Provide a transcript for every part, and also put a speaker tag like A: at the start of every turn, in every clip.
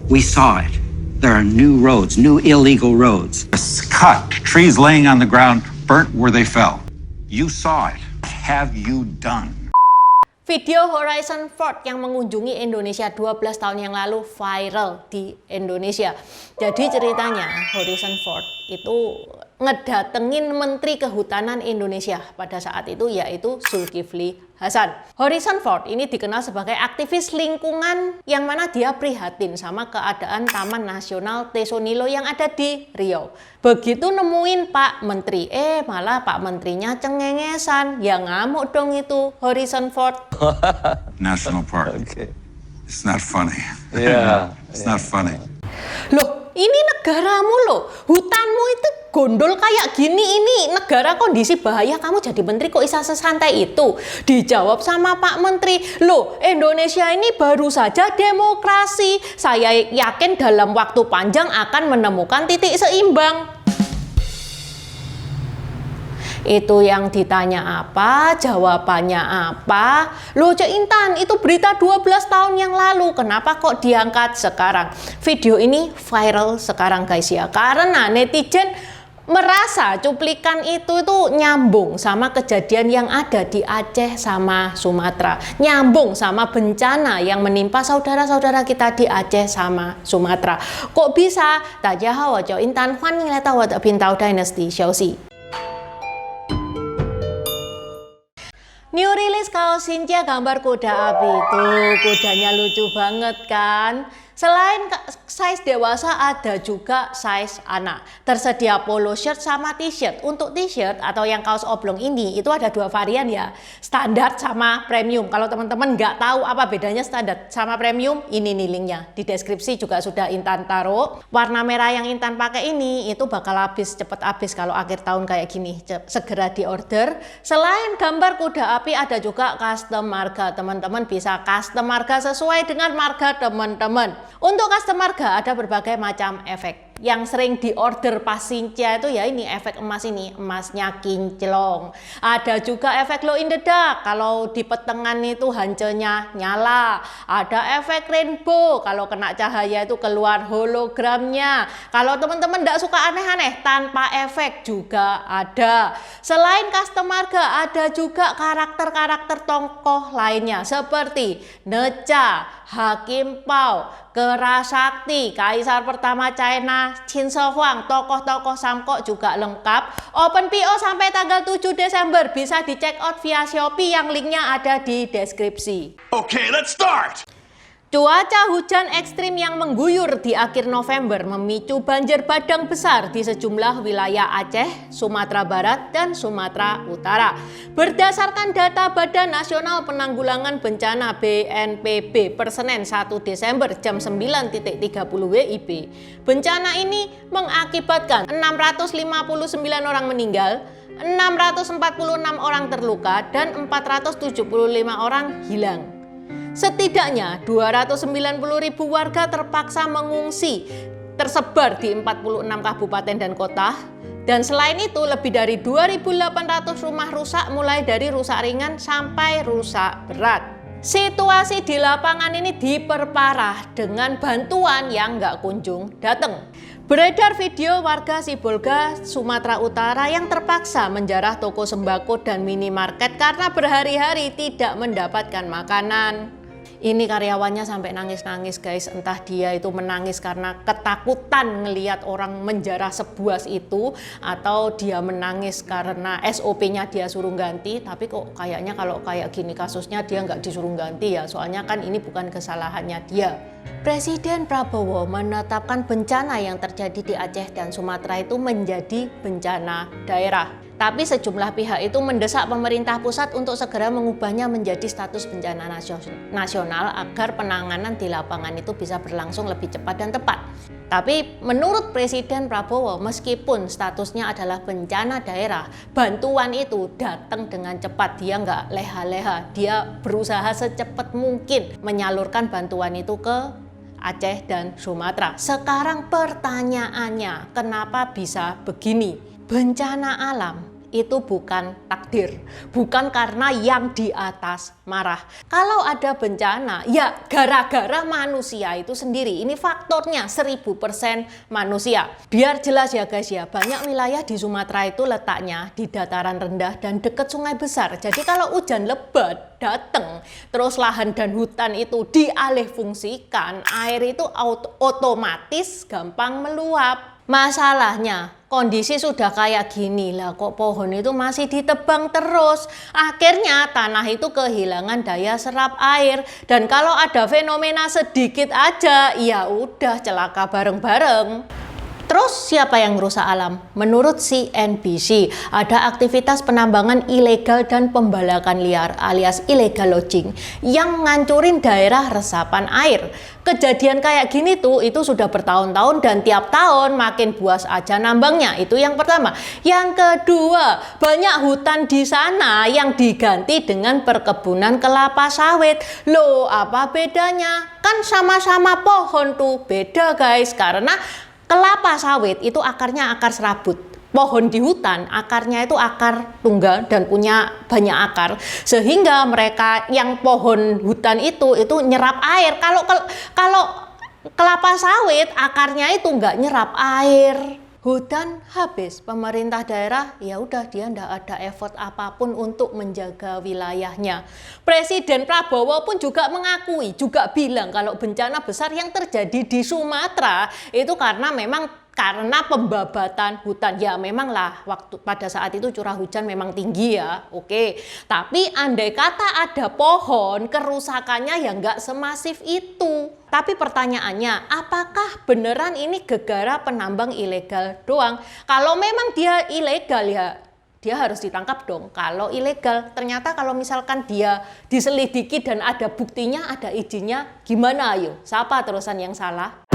A: We saw it. There are new roads, new illegal roads.
B: Cut, trees laying on the ground, burnt where they fell. You saw it. What have you done?
C: Video Harrison Ford yang mengunjungi Indonesia 12 tahun yang lalu viral di Indonesia. Jadi ceritanya Harrison Ford itu ngedatengin Menteri Kehutanan Indonesia pada saat itu, yaitu Zulkifli Hasan. Harrison Ford ini dikenal sebagai aktivis lingkungan yang mana dia prihatin sama keadaan Taman Nasional Tesonilo yang ada di Riau. Begitu nemuin Pak Menteri, malah Pak Menterinya cengengesan. Ya ngamuk dong itu Harrison Ford.
B: National Park.
D: Okay.
B: It's not funny.
D: Yeah.
B: It's not funny.
C: Loh, ini negaramu loh. Hutanmu itu gondol kayak gini, ini negara kondisi bahaya, kamu jadi menteri kok bisa sesantai itu? Dijawab sama Pak Menteri, loh Indonesia ini baru saja demokrasi. Saya yakin dalam waktu panjang akan menemukan titik seimbang. Itu yang ditanya apa, jawabannya apa? Loh Cek Intan, itu berita 12 tahun yang lalu, kenapa kok diangkat sekarang? Video ini viral sekarang guys ya, karena netizen merasa cuplikan itu nyambung sama kejadian yang ada di Aceh sama Sumatera, nyambung sama bencana yang menimpa saudara-saudara kita di Aceh sama Sumatera. Kok bisa? Tajah Cek Intan, Fan Nileta Wata Bintau Dynasty Xiaoxi. New release kaos Xinjia gambar kuda api. Tuh, kudanya lucu banget kan? Selain size dewasa, ada juga size anak. Tersedia polo shirt sama t-shirt. Untuk t-shirt atau yang kaos oblong ini, itu ada dua varian ya. Standar sama premium. Kalau teman-teman nggak tahu apa bedanya standar sama premium, ini nih linknya. Di deskripsi juga sudah Intan taruh. Warna merah yang Intan pakai ini, itu bakal cepet habis kalau akhir tahun kayak gini. Segera di order. Selain gambar kuda api, ada juga custom marga. Teman-teman bisa custom marga sesuai dengan marga teman-teman. Untuk custom marga ada berbagai macam efek. Yang sering diorder pas Xinjia itu ya ini efek emas ini, emasnya kinclong. Ada juga efek glow in the dark, kalau di petengan itu hancurnya nyala. Ada efek rainbow, kalau kena cahaya itu keluar hologramnya. Kalau teman-teman tidak suka aneh-aneh, tanpa efek juga ada. Selain custom marga, ada juga karakter-karakter tokoh lainnya seperti Necha, Hakim Pao, Kerasakti, Kaisar pertama China, Qin Shi Huang, tokoh-tokoh Samkok juga lengkap. Open PO sampai tanggal 7 Desember, bisa dicek out via Shopee yang linknya ada di deskripsi.
B: Okay, let's start!
C: Cuaca hujan ekstrim yang mengguyur di akhir November memicu banjir bandang besar di sejumlah wilayah Aceh, Sumatera Barat, dan Sumatera Utara. Berdasarkan data Badan Nasional Penanggulangan Bencana BNPB per Senin 1 Desember jam 9.30 WIB, bencana ini mengakibatkan 659 orang meninggal, 646 orang terluka, dan 475 orang hilang. Setidaknya 290.000 warga terpaksa mengungsi, tersebar di 46 kabupaten dan kota. Dan selain itu lebih dari 2.800 rumah rusak, mulai dari rusak ringan sampai rusak berat. Situasi di lapangan ini diperparah dengan bantuan yang nggak kunjung datang. Beredar video warga Sibolga, Sumatera Utara yang terpaksa menjarah toko sembako dan minimarket karena berhari-hari tidak mendapatkan makanan. Ini karyawannya sampai nangis-nangis guys, entah dia itu menangis karena ketakutan ngelihat orang menjarah sebuah itu, atau dia menangis karena SOP-nya dia suruh ganti. Tapi kok kayaknya kalau kayak gini kasusnya dia nggak disuruh ganti ya, soalnya kan ini bukan kesalahannya dia. Presiden Prabowo menetapkan bencana yang terjadi di Aceh dan Sumatera itu menjadi bencana daerah. Tapi sejumlah pihak itu mendesak pemerintah pusat untuk segera mengubahnya menjadi status bencana nasional agar penanganan di lapangan itu bisa berlangsung lebih cepat dan tepat. Tapi menurut Presiden Prabowo, meskipun statusnya adalah bencana daerah, bantuan itu datang dengan cepat. Dia nggak leha-leha, dia berusaha secepat mungkin menyalurkan bantuan itu ke Aceh dan Sumatera. Sekarang pertanyaannya, kenapa bisa begini? Bencana alam itu bukan takdir, bukan karena yang di atas marah. Kalau ada bencana, ya gara-gara manusia itu sendiri. Ini faktornya 1000% manusia. Biar jelas ya guys ya, banyak wilayah di Sumatera itu letaknya di dataran rendah dan dekat sungai besar. Jadi kalau hujan lebat datang, terus lahan dan hutan itu dialihfungsikan, air itu otomatis gampang meluap. Masalahnya, kondisi sudah kayak gini lah, kok pohon itu masih ditebang terus. Akhirnya tanah itu kehilangan daya serap air. Dan kalau ada fenomena sedikit aja, ya udah celaka bareng-bareng. Terus siapa yang merusak alam? Menurut CNBC, ada aktivitas penambangan ilegal dan pembalakan liar alias illegal logging yang ngancurin daerah resapan air. Kejadian kayak gini tuh itu sudah bertahun-tahun dan tiap tahun makin buas aja nambangnya. Itu yang pertama. Yang kedua, banyak hutan di sana yang diganti dengan perkebunan kelapa sawit. Loh, apa bedanya? Kan sama-sama pohon tuh. Beda guys, karena kelapa sawit itu akarnya akar serabut. Pohon di hutan akarnya itu akar tunggal dan punya banyak akar, sehingga mereka yang pohon hutan itu nyerap air. Kalau kelapa sawit akarnya itu nggak nyerap air. Hutan habis, pemerintah daerah ya udah dia ndak ada effort apapun untuk menjaga wilayahnya. Presiden Prabowo pun juga mengakui, juga bilang kalau bencana besar yang terjadi di Sumatera itu karena pembabatan hutan. Ya memanglah waktu pada saat itu curah hujan memang tinggi ya, oke. Tapi andai kata ada pohon, kerusakannya ya nggak semasif itu. Tapi pertanyaannya, apakah beneran ini gegara penambang ilegal doang? Kalau memang dia ilegal ya dia harus ditangkap dong. Kalau ilegal, ternyata kalau misalkan dia diselidiki dan ada buktinya, ada izinnya, gimana ayo? Siapa terusan yang salah?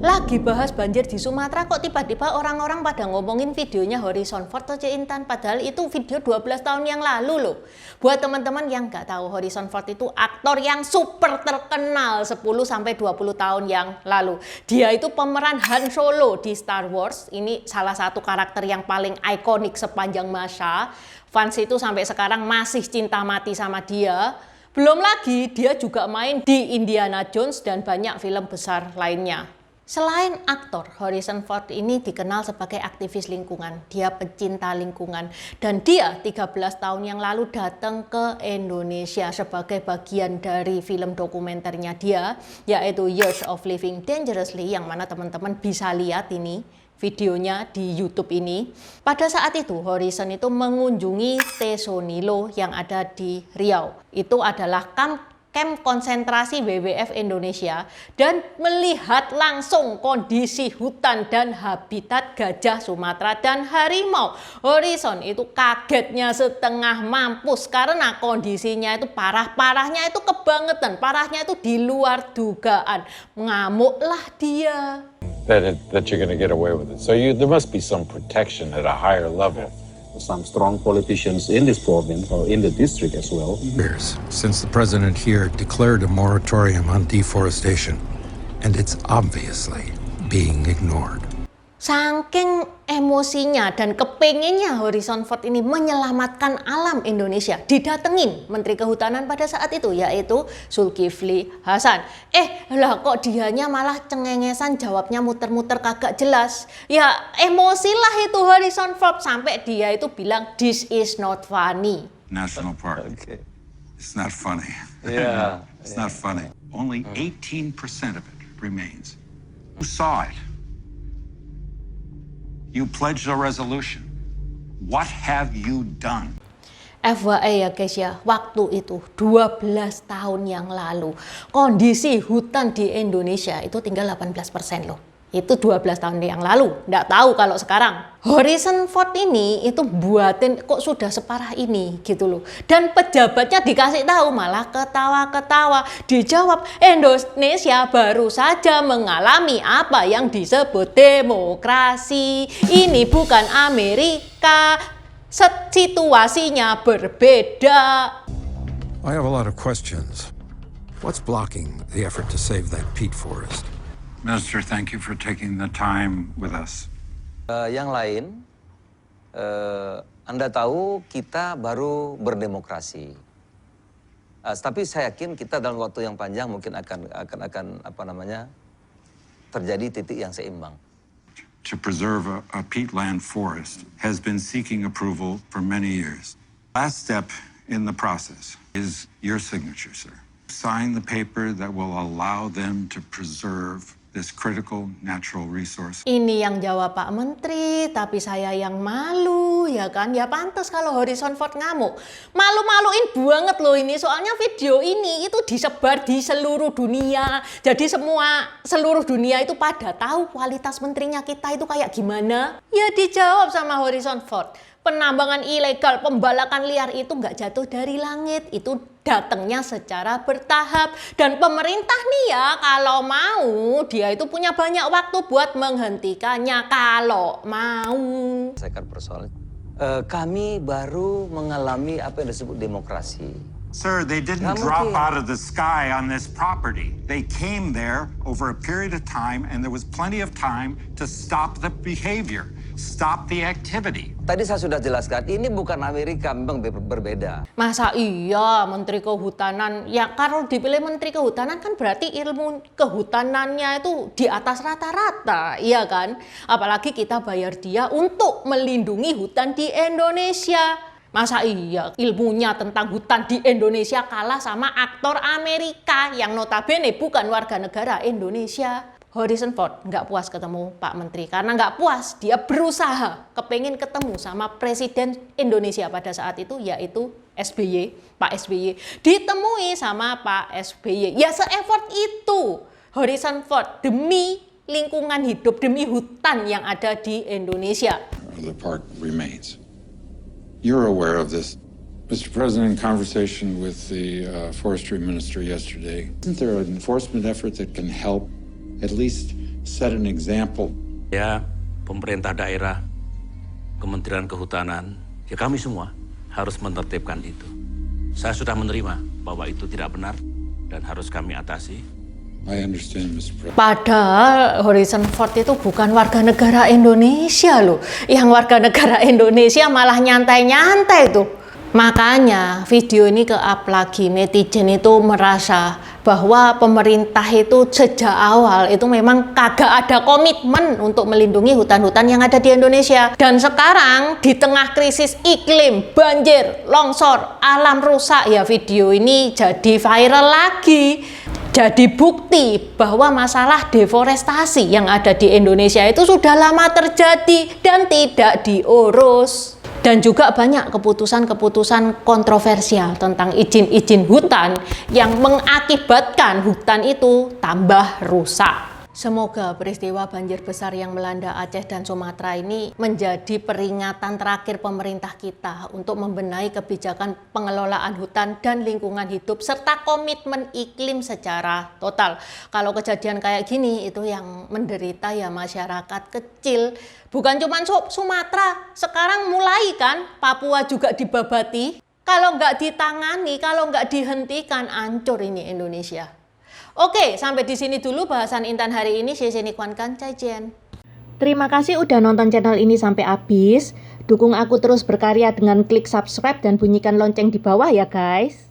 C: Lagi bahas banjir di Sumatera kok tiba-tiba orang-orang pada ngomongin videonya Harrison Ford atau Intan, padahal itu video 12 tahun yang lalu loh. Buat teman-teman yang nggak tahu, Harrison Ford itu aktor yang super terkenal 10-20 tahun yang lalu. Dia itu pemeran Han Solo di Star Wars. Ini salah satu karakter yang paling ikonik sepanjang masa. Fans itu sampai sekarang masih cinta mati sama dia. Belum lagi dia juga main di Indiana Jones dan banyak film besar lainnya. Selain aktor, Harrison Ford ini dikenal sebagai aktivis lingkungan. Dia pecinta lingkungan dan dia 13 tahun yang lalu datang ke Indonesia sebagai bagian dari film dokumenternya dia, yaitu Years of Living Dangerously, yang mana teman-teman bisa lihat ini videonya di YouTube ini. Pada saat itu Harrison itu mengunjungi Tesonilo yang ada di Riau. Itu adalah kamp konsentrasi WWF Indonesia dan melihat langsung kondisi hutan dan habitat gajah Sumatera dan harimau. Harrison itu kagetnya setengah mampus karena kondisinya itu parahnya itu kebangetan, parahnya itu di luar dugaan. Ngamuklah dia.
D: That you're going to get away with it. So there must be some protection at a higher level.
E: Some strong politicians in this province or in the district as well.
F: Years since the president here declared a moratorium on deforestation, and it's obviously being ignored.
C: Saking emosinya dan kepengennya Harrison Ford ini menyelamatkan alam Indonesia, didatengin Menteri Kehutanan pada saat itu, yaitu Zulkifli Hasan. Lah kok dianya malah cengengesan, jawabnya muter-muter kagak jelas. Ya emosilah itu Harrison Ford sampai dia itu bilang this is not funny.
B: National Park.
D: Okay.
B: It's not funny.
D: Yeah.
B: It's not funny. Only 18% of it remains. Who saw it? You pledged a resolution. What have you done?
C: FYI ya guys ya, waktu itu 12 tahun yang lalu kondisi hutan di Indonesia itu tinggal 18% loh. Itu 12 tahun yang lalu, nggak tahu kalau sekarang. Harrison Ford ini itu buatin kok sudah separah ini gitu loh. Dan pejabatnya dikasih tahu malah ketawa-ketawa. Dijawab, Indonesia baru saja mengalami apa yang disebut demokrasi. Ini bukan Amerika, situasinya berbeda.
F: I have a lot of questions. What's blocking the effort to save that peat forest?
B: Minister, thank you for taking the time with us.
G: Yang lain, Anda tahu kita baru berdemokrasi. Tapi saya yakin kita dalam waktu yang panjang mungkin akan terjadi titik yang seimbang.
B: To preserve a peatland forest has been seeking approval for many years. Last step in the process is your signature, sir. Sign the paper that will allow them to preserve this critical natural resource.
C: Ini yang jawab Pak Menteri, tapi saya yang malu, ya kan? Ya pantas kalau Harrison Ford ngamuk. Malu-maluin banget loh ini, soalnya video ini itu disebar di seluruh dunia. Jadi seluruh dunia itu pada tahu kualitas menterinya kita itu kayak gimana. Ya dijawab sama Harrison Ford. Penambangan ilegal, pembalakan liar itu nggak jatuh dari langit, itu datangnya secara bertahap. Dan pemerintah nih ya, kalau mau, dia itu punya banyak waktu buat menghentikannya, kalau mau.
G: Saya akan persoalan. Kami baru mengalami apa yang disebut demokrasi.
B: Sir, they didn't drop out of the sky on this property. They came there over a period of time, and there was plenty of time to stop the behavior. Stop the activity.
G: Tadi saya sudah jelaskan, ini bukan Amerika, memang berbeda.
C: Masa iya Menteri Kehutanan, ya kalau dipilih Menteri Kehutanan kan berarti ilmu kehutanannya itu di atas rata-rata, iya kan? Apalagi kita bayar dia untuk melindungi hutan di Indonesia. Masa iya ilmunya tentang hutan di Indonesia kalah sama aktor Amerika yang notabene bukan warga negara Indonesia. Harrison Ford nggak puas ketemu Pak Menteri karena nggak puas, dia berusaha kepengen ketemu sama Presiden Indonesia pada saat itu yaitu SBY, Pak SBY. Ditemui sama Pak SBY, ya se-effort itu Harrison Ford demi lingkungan hidup, demi hutan yang ada di Indonesia.
D: The park remains. You're aware of this. Mr. President, in conversation with the forestry minister yesterday, isn't there an enforcement effort that can help at least set an example?
H: Ya, pemerintah daerah, Kementerian Kehutanan, ya kami semua harus menertibkan itu. Saya sudah menerima bahwa itu tidak benar dan harus kami atasi.
D: I understand, Mr. President.
C: Padahal Harrison Ford itu bukan warga negara Indonesia loh. Yang warga negara Indonesia malah nyantai-nyantai tuh. Makanya video ini ke-up lagi, netizen itu merasa bahwa pemerintah itu sejak awal itu memang kagak ada komitmen untuk melindungi hutan-hutan yang ada di Indonesia. Dan sekarang di tengah krisis iklim, banjir, longsor, alam rusak, ya video ini jadi viral lagi. Jadi bukti bahwa masalah deforestasi yang ada di Indonesia itu sudah lama terjadi dan tidak diurus. Dan juga banyak keputusan-keputusan kontroversial tentang izin-izin hutan yang mengakibatkan hutan itu tambah rusak. Semoga peristiwa banjir besar yang melanda Aceh dan Sumatera ini menjadi peringatan terakhir pemerintah kita untuk membenahi kebijakan pengelolaan hutan dan lingkungan hidup serta komitmen iklim secara total. Kalau kejadian kayak gini itu yang menderita ya masyarakat kecil. Bukan cuma Sumatera, sekarang mulai kan Papua juga dibabati. Kalau nggak ditangani, kalau nggak dihentikan, hancur ini Indonesia. Oke, sampai di sini dulu bahasan Intan hari ini. Terima kasih udah nonton channel ini sampai habis. Dukung aku terus berkarya dengan klik subscribe dan bunyikan lonceng di bawah ya guys.